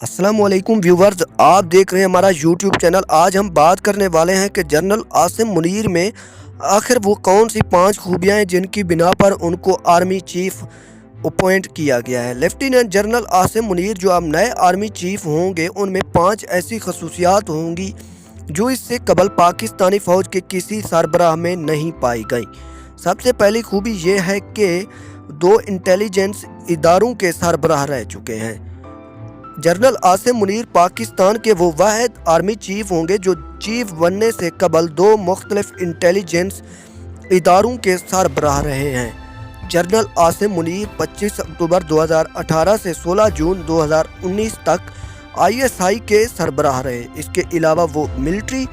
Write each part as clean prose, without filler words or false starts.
अस्सलाम वालेकुम व्यूवर्स, आप देख रहे हैं हमारा यूट्यूब चैनल। आज हम बात करने वाले हैं कि जनरल आसिम मुनीर में आखिर वो कौन सी 5 खूबियाँ हैं जिनकी बिना पर उनको आर्मी चीफ अपॉइंट किया गया है। लेफ्टिनेंट जनरल आसिम मुनीर जो अब नए आर्मी चीफ होंगे, उनमें 5 ऐसी खसूसियात होंगी जो इससे कबल पाकिस्तानी फ़ौज के किसी सरबराह में नहीं पाई गई। सबसे पहली खूबी ये है कि 2 इंटेलिजेंस इदारों के सरबराह रह चुके हैं। जनरल आसिम मुनीर पाकिस्तान के वो वाहिद आर्मी चीफ होंगे जो चीफ बनने से कबल 2 मुख्तलिफ इंटेलिजेंस इदारों के सरबराह रहे हैं। जनरल आसिम मुनीर 25 अक्टूबर 2018 से 16 जून 2019 तक ISI के सरबराह रहे। इसके अलावा वो मिलिट्री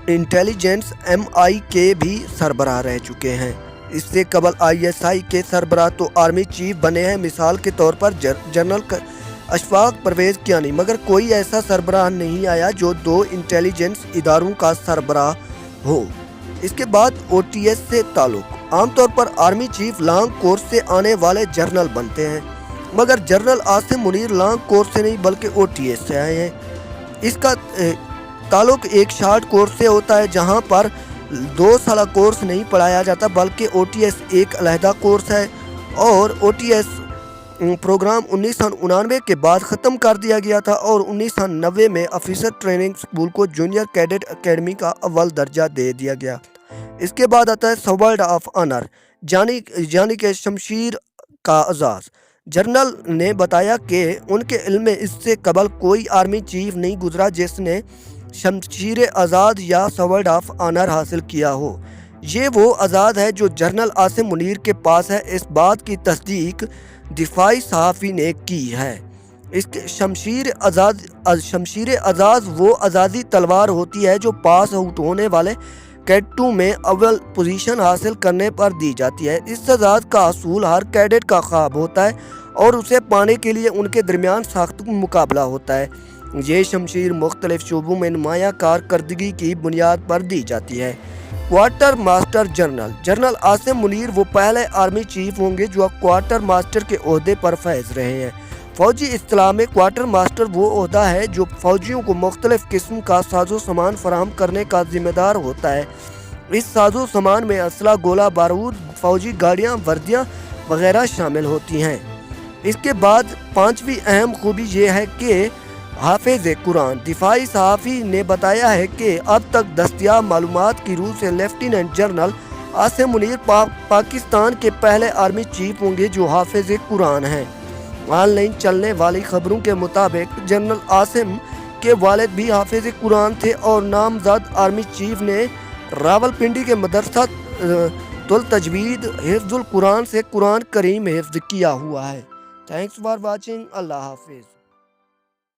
इंटेलिजेंस MI के भी सरबराह रह चुके हैं। इससे कबल ISI के सरबराह तो आर्मी चीफ बने हैं, मिसाल के तौर पर जनरल अशफाक परवेज़ कियानी, मगर कोई ऐसा सरबराह नहीं आया जो 2 इंटेलिजेंस इदारों का सरबराह हो। इसके बाद OTS से ताल्लुक़। आमतौर पर आर्मी चीफ लॉन्ग कोर्स से आने वाले जनरल बनते हैं, मगर general Asim Munir long course से नहीं बल्कि OTS से आए हैं। इसका ताल्लुक़ एक शॉर्ट कोर्स से होता है जहां पर 2 साल कोर्स नहीं पढ़ाया जाता बल्कि OTS एक अलहदा कोर्स है, और OTS प्रोग्राम 1999 के बाद ख़त्म कर दिया गया था और 1990 में ऑफिसर ट्रेनिंग स्कूल को जूनियर कैडेट एकेडमी का अव्वल दर्जा दे दिया गया। इसके बाद आता है सवाल्ड ऑफ ऑनर, यानी कि शमशीर का एजाज़। जनरल ने बताया कि उनके इल्म में इससे कबल कोई आर्मी चीफ नहीं गुजरा जिसने शमशीर आज़ाद या सवाल्ड ऑफ ऑनर हासिल किया हो। ये वो आज़ाद है जो जनरल आसिम मुनीर के पास है। इस बात की तस्दीक दिफाई सहाफ़ी ने की है। इसके शमशीर आज़ाद वो आज़ादी तलवार होती है जो पास आउट होने वाले कैडेटों में अव्वल पोजीशन हासिल करने पर दी जाती है। इस आज़ाद का असूल हर कैडेट का ख्वाब होता है और उसे पाने के लिए उनके दरमियान सख्त मुकाबला होता है। ये शमशीर मुख्तलिफ शोबों में नुमायाँ कारकर्दगी की बुनियाद पर दी जाती है। Quarter master general Asim Munir वो पहले आर्मी चीफ होंगे जो क्वार्टर मास्टर के ओहदे पर फैज़ रहे हैं। फ़ौजी इस्तिलाह में क्वार्टर मास्टर वो ओहदा है जो फ़ौजियों को मुख्तलिफ किस्म का साजो सामान फराहम करने का जिम्मेदार होता है। इस साजो सामान में असला, गोला बारूद, फ़ौजी गाड़ियाँ, वर्दियाँ वगैरह शामिल होती हैं। इसके बाद 5वीं अहम खूबी ये है कि हाफिज़ कुरान। दिफाई सहाफ़ी ने बताया है कि अब तक दस्तयाब मालूमात की रूह से लेफ्टिनेंट जनरल आसिम मुनीर पाकिस्तान के पहले आर्मी चीफ होंगे जो हाफिज़ कुरान हैं। ऑनलाइन चलने वाली खबरों के मुताबिक जनरल आसिम के वालिद भी हाफिज़ कुरान थे और नामज़द आर्मी चीफ ने रावलपिंडी के मदरसा तुल तजवीद हिफ्ज़ुल कुरान से कुरान करीम हिफ्ज़ किया हुआ है। Thanks for watching. अल्लाह हाफिज़।